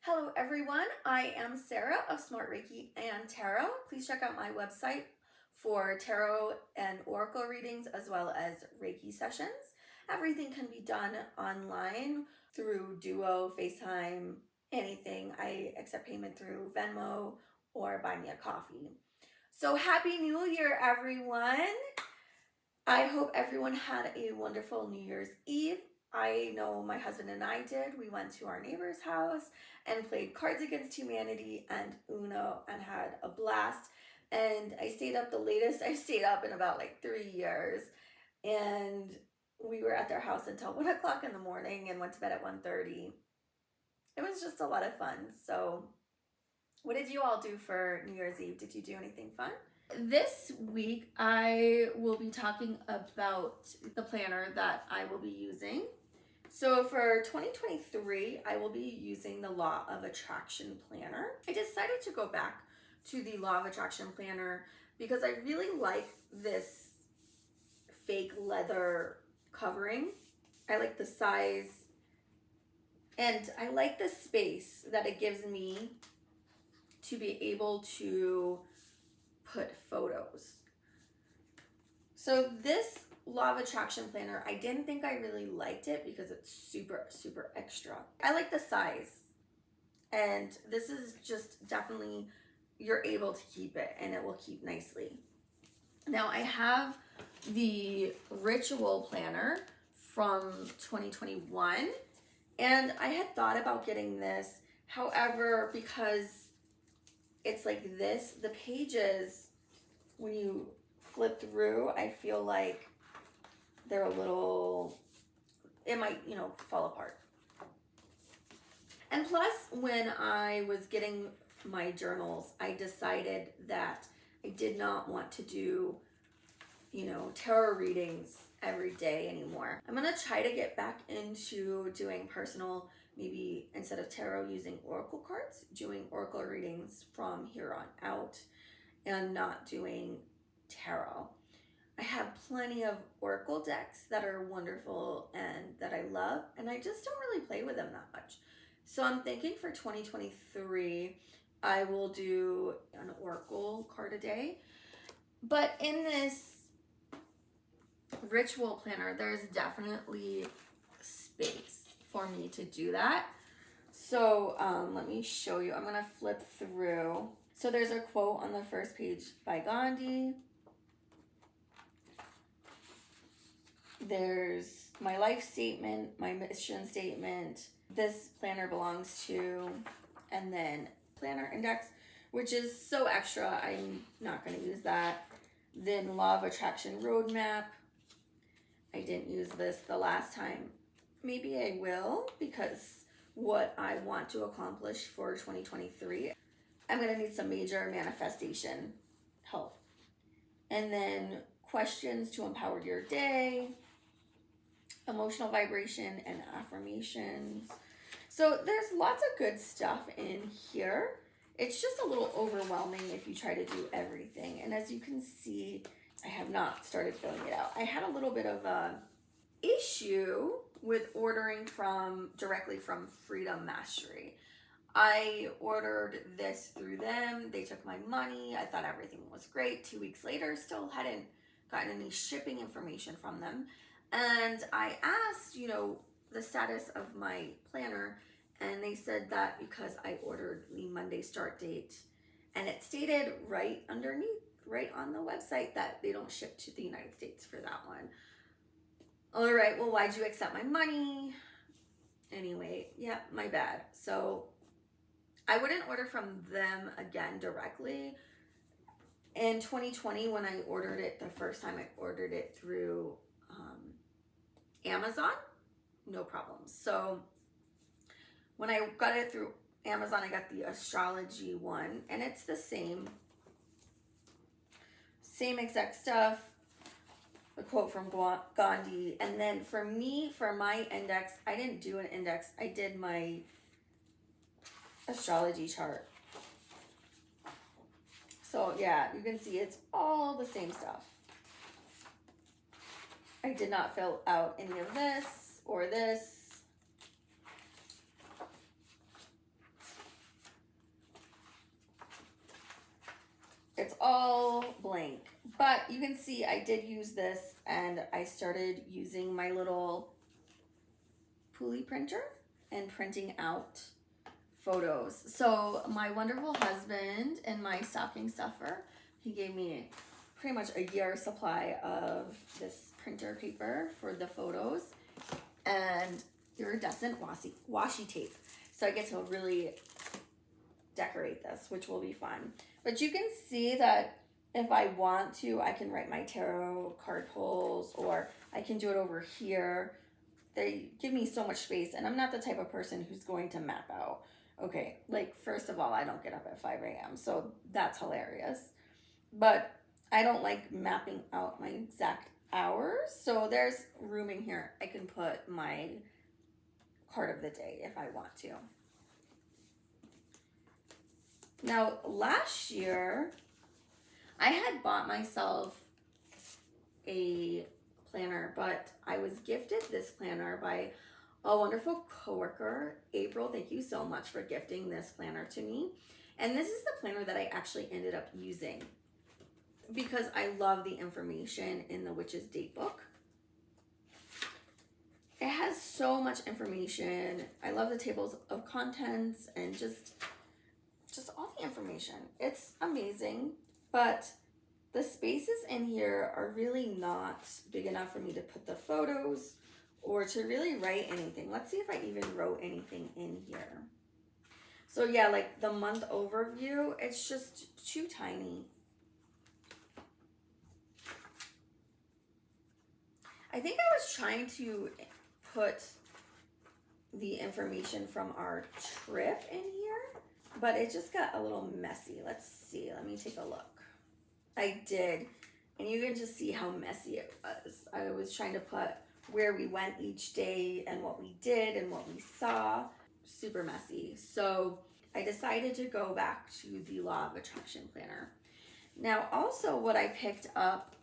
Hello everyone, I am Sarah of Smart Reiki and Tarot. Please check out my website for tarot and oracle readings as well as Reiki sessions. Everything can be done online through Duo, FaceTime, anything. I accept payment through Venmo or Buy Me a Coffee. So happy New Year everyone! I hope everyone had a wonderful New Year's Eve. I know my husband and I did. We went to our neighbor's house and played Cards Against Humanity and Uno and had a blast. And I stayed up the latest I stayed up in about like 3 years. And we were at their house until 1 o'clock in the morning and went to bed at 1:30. It was just a lot of fun. So what did you all do for New Year's Eve? Did you do anything fun? This week, I will be talking about the planner that I will be using. So for 2023, I will be using the Law of Attraction Planner. I decided to go back to the Law of Attraction Planner because I really like this fake leather covering. I like the size and I like the space that it gives me to be able to put photos. So this Law of Attraction Planner, I didn't think I really liked it because it's super, super extra. I like the size. And this is just definitely, you're able to keep it and it will keep nicely. Now I have the Ritual Planner from 2021 and I had thought about getting this. However, because it's like this, the pages, when you flip through, I feel like they're a little, it might, fall apart. And plus, when I was getting my journals, I decided that I did not want to do, tarot readings every day anymore. I'm gonna try to get back into doing personal, maybe instead of tarot, using oracle cards, doing oracle readings from here on out and not doing tarot. I have plenty of oracle decks that are wonderful and that I love, and I just don't really play with them that much. So I'm thinking for 2023, I will do an oracle card a day. But in this Ritual Planner, there's definitely space for me to do that. So let me show you. I'm gonna flip through. So there's a quote on the first page by Gandhi. There's my life statement, my mission statement. This planner belongs to, and then planner index, which is so extra. I'm not going to use that. Then Law of Attraction roadmap. I didn't use this the last time. Maybe I will, because what I want to accomplish for 2023, I'm going to need some major manifestation help. And then questions to empower your day, emotional vibration, and affirmations. So there's lots of good stuff in here. It's just a little overwhelming if you try to do everything. And as you can see, I have not started filling it out. I had a little bit of a issue with ordering directly from Freedom Mastery. I ordered this through them. They took my money. I thought everything was great. 2 weeks later, still hadn't gotten any shipping information from them. And I asked, the status of my planner, and they said that because I ordered the Monday start date, and it stated right underneath, right on the website, that they don't ship to the United States for that one. All right, well, why'd you accept my money? Anyway, yeah, my bad. So I wouldn't order from them again directly. In 2020, when I ordered it the first time, I ordered it through Amazon, no problem. So when I got it through Amazon, I got the astrology one, and it's the same exact stuff. A quote from Gandhi. And then for me, for my index, I didn't do an index. I did my astrology chart. So yeah, you can see it's all the same stuff. I did not fill out any of this or this. all blank, but you can see I did use this, and I started using my little pulley printer and printing out photos. So my wonderful husband and my stocking stuffer, he gave me pretty much a year supply of this printer paper for the photos and iridescent washi tape. So I get to really decorate this, which will be fun. But you can see that if I want to, I can write my tarot card pulls, or I can do it over here. They give me so much space, and I'm not the type of person who's going to map out. Okay, like, first of all, I don't get up at 5 a.m., so that's hilarious. But I don't like mapping out my exact hours, so there's room in here. I can put my card of the day if I want to. Now, last year, I had bought myself a planner, but I was gifted this planner by a wonderful coworker, April. Thank you so much for gifting this planner to me. And this is the planner that I actually ended up using because I love the information in the Witch's Date book. It has so much information. I love the tables of contents and just all the information. It's amazing, but the spaces in here are really not big enough for me to put the photos or to really write anything. Let's see if I even wrote anything in here. So yeah, like the month overview, it's just too tiny. I think I was trying to put the information from our trip in here, but it just got a little messy. Let's see, let me take a look. I did, and you can just see how messy it was. I was trying to put where we went each day and what we did and what we saw. Super messy. So I decided to go back to the Law of Attraction planner. Now, also what I picked up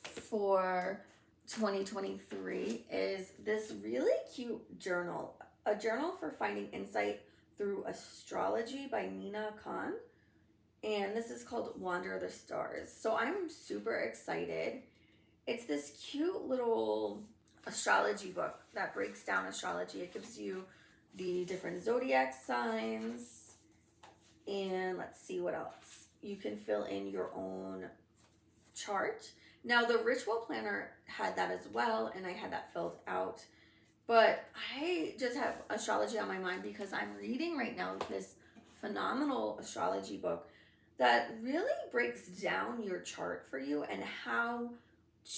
for 2023 is this really cute journal, a journal for finding insight through astrology by Nina Khan. And this is called Wander the Stars. So I'm super excited. It's this cute little astrology book that breaks down astrology. It gives you the different zodiac signs. And let's see what else. You can fill in your own chart. Now, the Ritual Planner had that as well, and I had that filled out. But I just have astrology on my mind because I'm reading right now this phenomenal astrology book that really breaks down your chart for you and how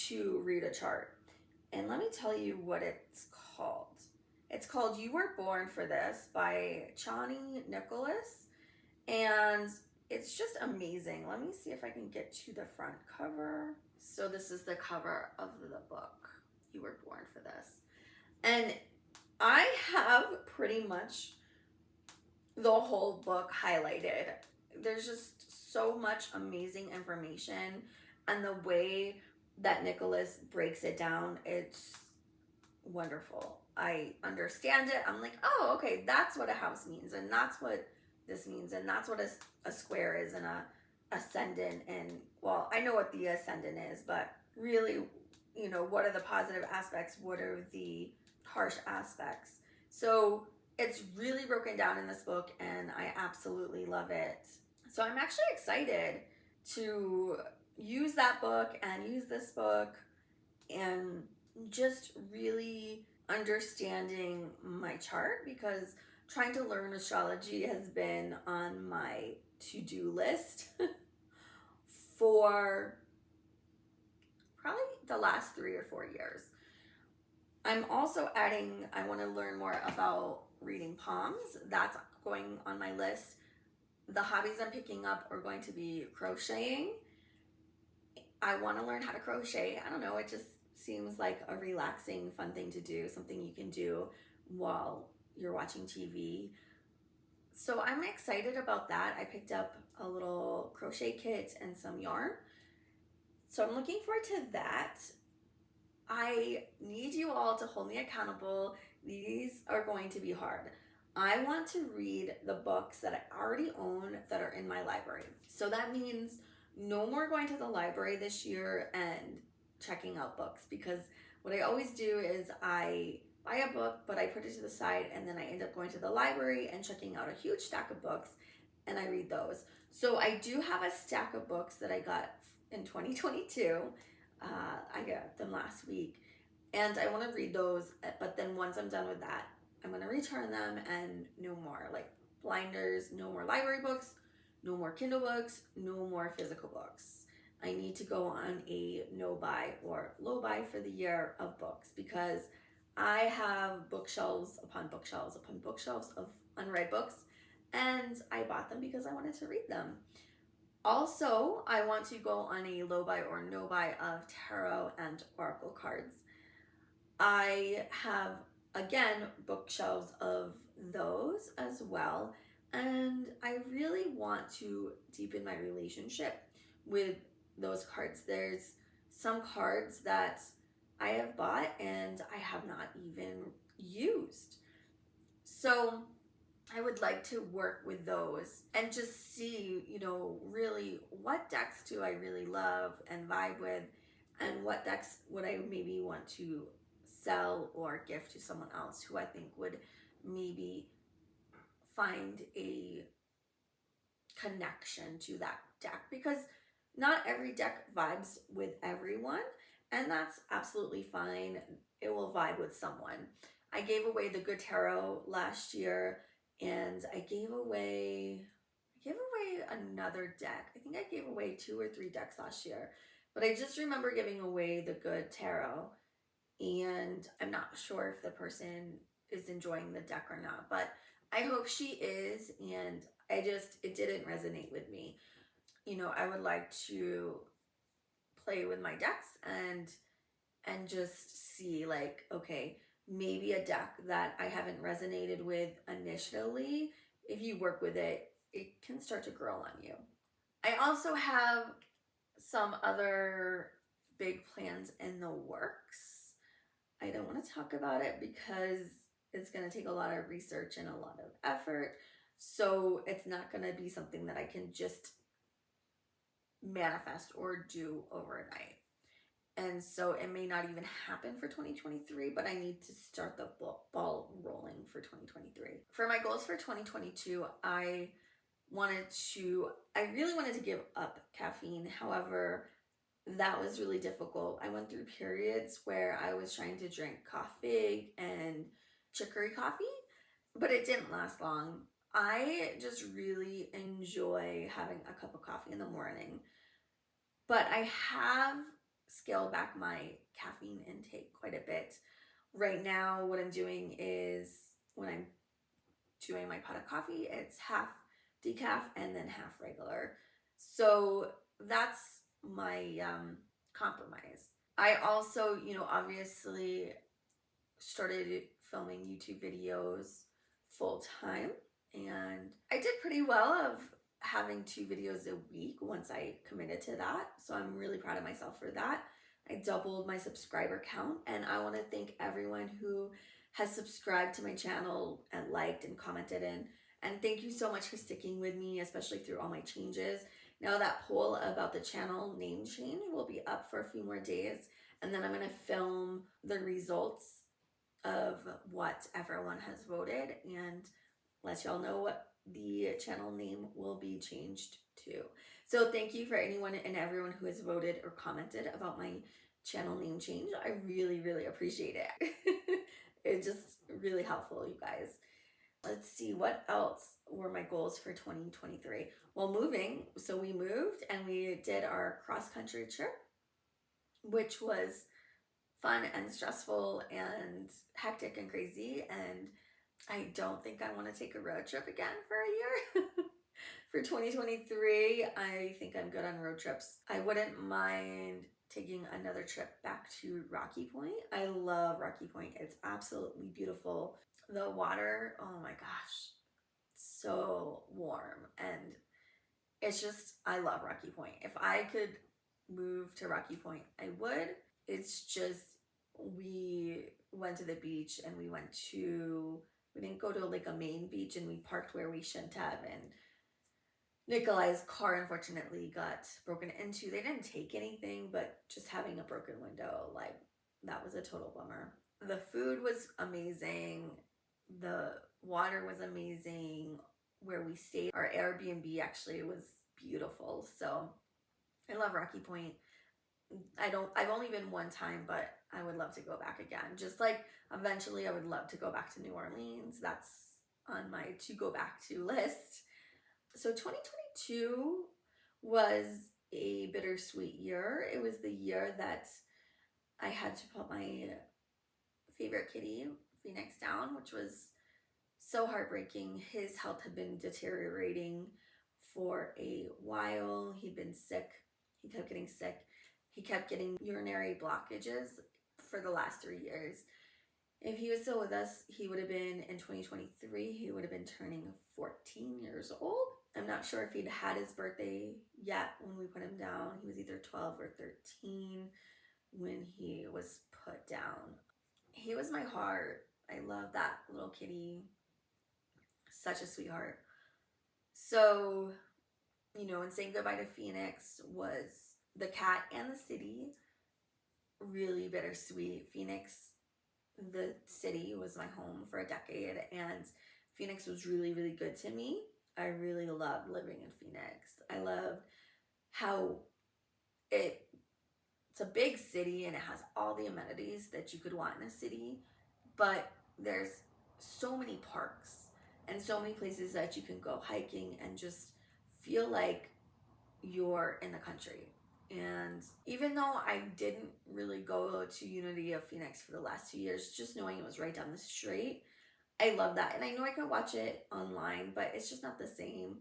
to read a chart. And let me tell you what it's called. It's called You Were Born for This by Chani Nicholas. And it's just amazing. Let me see if I can get to the front cover. So this is the cover of the book, You Were Born for This. And I have pretty much the whole book highlighted. There's just so much amazing information, and the way that Nicholas breaks it down, it's wonderful. I understand it. I'm like, oh, okay, that's what a house means, and that's what this means, and that's what a square is, and a ascendant, and well, I know what the ascendant is, but really, you know, what are the positive aspects? What are the harsh aspects? So it's really broken down in this book, and I absolutely love it. So I'm actually excited to use that book and use this book and just really understanding my chart, because trying to learn astrology has been on my to-do list for probably the last 3 or 4 years. I'm also adding, I want to learn more about reading palms. That's going on my list. The hobbies I'm picking up are going to be crocheting. I want to learn how to crochet. I don't know, it just seems like a relaxing, fun thing to do, something you can do while you're watching TV. So I'm excited about that. I picked up a little crochet kit and some yarn. So I'm looking forward to that. I need you all to hold me accountable. These are going to be hard. I want to read the books that I already own that are in my library. So that means no more going to the library this year and checking out books, because what I always do is I buy a book, but I put it to the side, and then I end up going to the library and checking out a huge stack of books, and I read those. So I do have a stack of books that I got in 2022. I got them last week, and I want to read those, but then once I'm done with that, I'm going to return them, and no more like blinders, no more library books, no more Kindle books, no more physical books. I need to go on a no buy or low buy for the year of books, because I have bookshelves upon bookshelves upon bookshelves of unread books, and I bought them because I wanted to read them. Also, I want to go on a low buy or no buy of tarot and oracle cards. I have, again, bookshelves of those as well, and I really want to deepen my relationship with those cards. There's some cards that I have bought and I have not even used. So I would like to work with those and just see, really what decks do I really love and vibe with, and what decks would I maybe want to sell or gift to someone else who I think would maybe find a connection to that deck, because not every deck vibes with everyone, and that's absolutely fine. It will vibe with someone. I gave away the Good Tarot last year, and I gave away another deck. I think I gave away 2 or 3 decks last year, but I just remember giving away the Good Tarot, and I'm not sure if the person is enjoying the deck or not, but I hope she is, and it didn't resonate with me. I would like to play with my decks and just see, like, okay, maybe a deck that I haven't resonated with initially, if you work with it, it can start to grow on you. I also have some other big plans in the works. I don't want to talk about it because it's going to take a lot of research and a lot of effort. So it's not going to be something that I can just manifest or do overnight. And so it may not even happen for 2023, but I need to start the ball rolling for 2023. For my goals for 2022, I really wanted to give up caffeine. However, that was really difficult. I went through periods where I was trying to drink coffee and chicory coffee, but it didn't last long. I just really enjoy having a cup of coffee in the morning, but I have scaled back my caffeine intake quite a bit. Right now, what I'm doing is, when I'm doing my pot of coffee, it's half decaf and then half regular. So that's my compromise. I also, obviously started filming YouTube videos full time, and I did pretty well of having 2 videos a week once I committed to that. So I'm really proud of myself for that. I doubled my subscriber count, and I want to thank everyone who has subscribed to my channel and liked and commented, and thank you so much for sticking with me, especially through all my changes. Now that poll about the channel name change will be up for a few more days, and then I'm going to film the results of what everyone has voted and let y'all know what the channel name will be changed to. So thank you for anyone and everyone who has voted or commented about my channel name change. I really, really appreciate it. It's just really helpful, you guys. Let's see, what else were my goals for 2023? Well, moving. So we moved and we did our cross-country trip, which was fun and stressful and hectic and crazy. And I don't think I want to take a road trip again for a year. For 2023, I think I'm good on road trips. I wouldn't mind taking another trip back to Rocky Point. I love Rocky Point. It's absolutely beautiful. The water, oh my gosh, so warm. And it's just, I love Rocky Point. If I could move to Rocky Point, I would. It's just, we went to the beach and we We didn't go to like a main beach, and we parked where we shouldn't have, and Nikolai's car unfortunately got broken into. They didn't take anything, but just having a broken window, like, that was a total bummer. The food was amazing. The water was amazing. Where we stayed, our Airbnb actually was beautiful. So I love Rocky Point. I've only been one time, but I would love to go back again. Just like eventually I would love to go back to New Orleans. That's on my to go back to list. So 2022 was a bittersweet year. It was the year that I had to put my favorite kitty, Phoenix, down, which was so heartbreaking. His health had been deteriorating for a while. He'd been sick. He kept getting sick. He kept getting urinary blockages for the last 3 years. If he was still with us, he would have been, in 2023, he would have been turning 14 years old. I'm not sure if he'd had his birthday yet when we put him down. He was either 12 or 13 when he was put down. He was my heart. I love that little kitty. Such a sweetheart. So, and saying goodbye to Phoenix was, the cat and the city, really bittersweet. Phoenix, the city, was my home for a decade, and Phoenix was really, really good to me. I really loved living in Phoenix. I loved how it's a big city and it has all the amenities that you could want in a city, but there's so many parks and so many places that you can go hiking and just feel like you're in the country. And even though I didn't really go to Unity of Phoenix for the last 2 years, just knowing it was right down the street, I love that. And I know I could watch it online, but it's just not the same.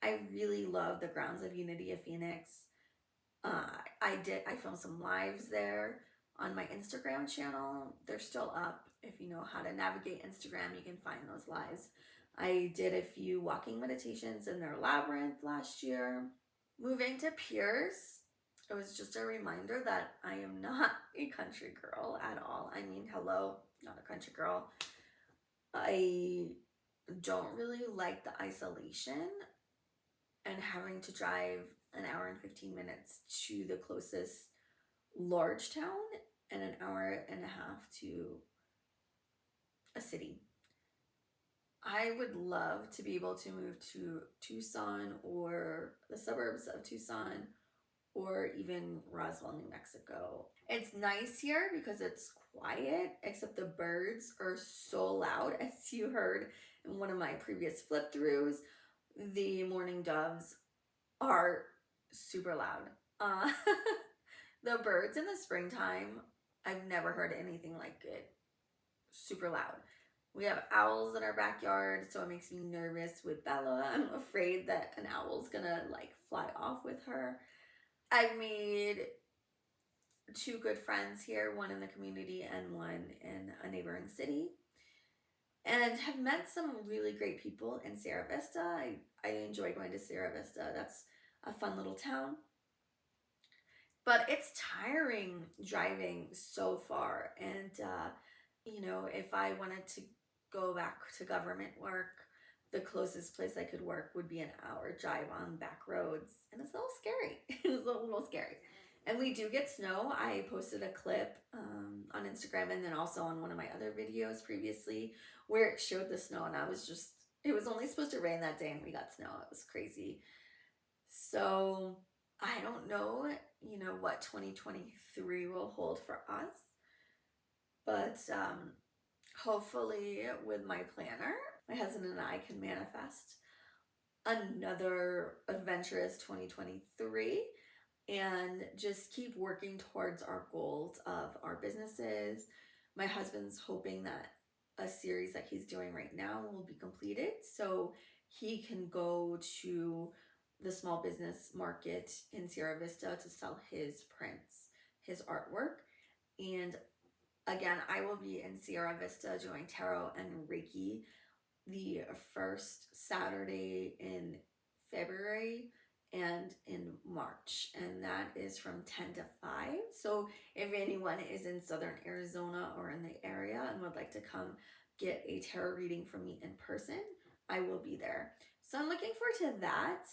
I really love the grounds of Unity of Phoenix. I filmed some lives there on my Instagram channel. They're still up. If you know how to navigate Instagram, you can find those lives. I did a few walking meditations in their labyrinth last year. Moving to Pierce, it was just a reminder that I am not a country girl at all. I mean, hello, not a country girl. I don't really like the isolation and having to drive an hour and 15 minutes to the closest large town and an hour and a half to a city. I would love to be able to move to Tucson or the suburbs of Tucson or even Roswell, New Mexico. It's nice here because it's quiet, except the birds are so loud. As you heard in one of my previous flip throughs, the mourning doves are super loud. The birds in the springtime, I've never heard anything like it. Super loud. We have owls in our backyard, so it makes me nervous with Bella. I'm afraid that an owl's gonna fly off with her. I've made 2 good friends here, one in the community and one in a neighboring city, and have met some really great people in Sierra Vista. I enjoy going to Sierra Vista. That's a fun little town. But it's tiring driving so far. And, if I wanted to go back to government work, the closest place I could work would be an hour drive on back roads. And it's a little scary. It's a little scary. And we do get snow. I posted a clip on Instagram and then also on one of my other videos previously where it showed the snow, and it was only supposed to rain that day and we got snow. It was crazy. So I don't know, what 2023 will hold for us. But hopefully with my planner, my husband and I can manifest another adventurous 2023 and just keep working towards our goals of our businesses. My husband's hoping that a series that he's doing right now will be completed so he can go to the small business market in Sierra Vista to sell his prints, his artwork. And again, I will be in Sierra Vista doing tarot and Reiki the first Saturday in February and in March, and that is from 10 to 5. So if anyone is in Southern Arizona or in the area and would like to come get a tarot reading from me in person, I will be there. So I'm looking forward to that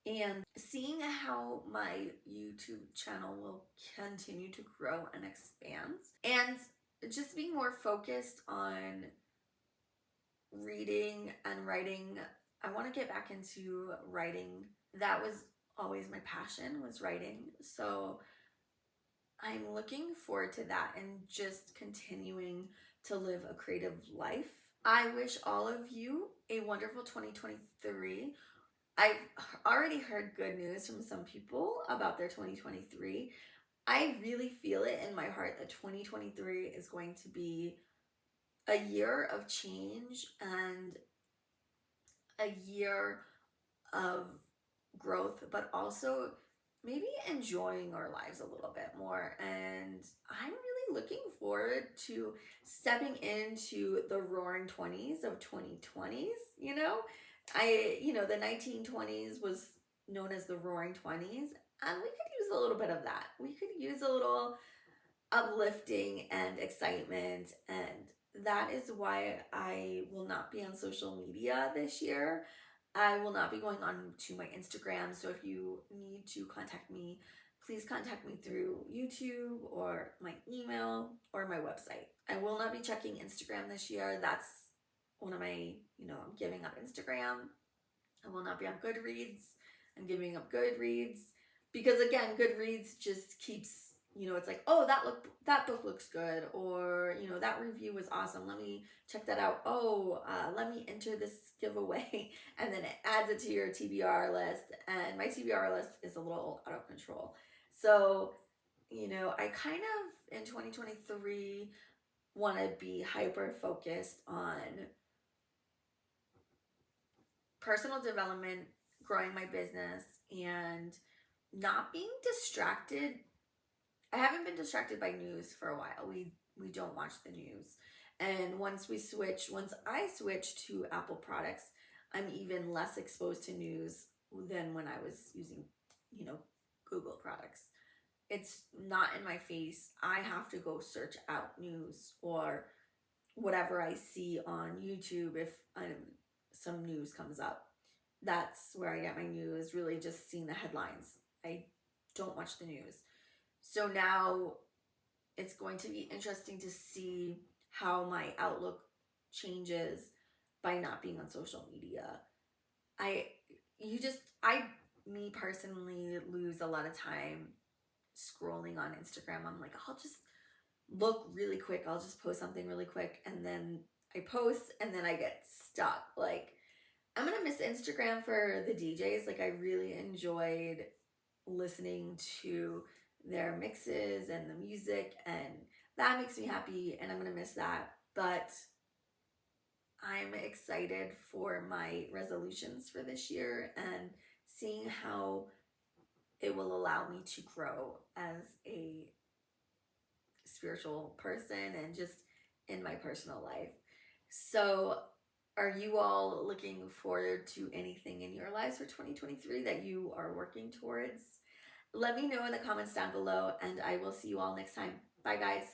and seeing how my YouTube channel will continue to grow and expand, and just being more focused on reading and writing. I want to get back into writing. That was always my passion, was writing. So I'm looking forward to that and just continuing to live a creative life. I wish all of you a wonderful 2023. I've already heard good news from some people about their 2023. I really feel it in my heart that 2023 is going to be a year of change and a year of growth, but also maybe enjoying our lives a little bit more. And I'm really looking forward to stepping into the roaring 20s of 2020s. The 1920s was known as the roaring 20s, and we could use a little bit of that. We could use a little uplifting and excitement, and that is why I will not be on social media this year. I will not be going on to my Instagram, so if you need to contact me, please contact me through YouTube or my email or my website. I will not be checking Instagram this year. That's one of my, I'm giving up Instagram. I will not be on Goodreads. I'm giving up Goodreads because, again, Goodreads just keeps, it's like, oh, that book looks good, or that review was awesome, let me check that out. Oh, let me enter this giveaway, and then it adds it to your TBR list, and my TBR list is a little out of control. So I kind of in 2023 want to be hyper focused on personal development, growing my business, and not being distracted. I haven't been distracted by news for a while. We don't watch the news. And once I switch to Apple products, I'm even less exposed to news than when I was using, Google products. It's not in my face. I have to go search out news or whatever I see on YouTube if some news comes up. That's where I get my news, really just seeing the headlines. I don't watch the news. So now it's going to be interesting to see how my outlook changes by not being on social media. Me personally lose a lot of time scrolling on Instagram. I'm like, I'll just look really quick. I'll just post something really quick, and then I post and then I get stuck. Like, I'm going to miss Instagram for the DJs. Like, I really enjoyed listening to their mixes and the music, and that makes me happy, and I'm going to miss that. But I'm excited for my resolutions for this year and seeing how it will allow me to grow as a spiritual person and just in my personal life. So are you all looking forward to anything in your lives for 2023 that you are working towards? Let me know in the comments down below, and I will see you all next time. Bye, guys.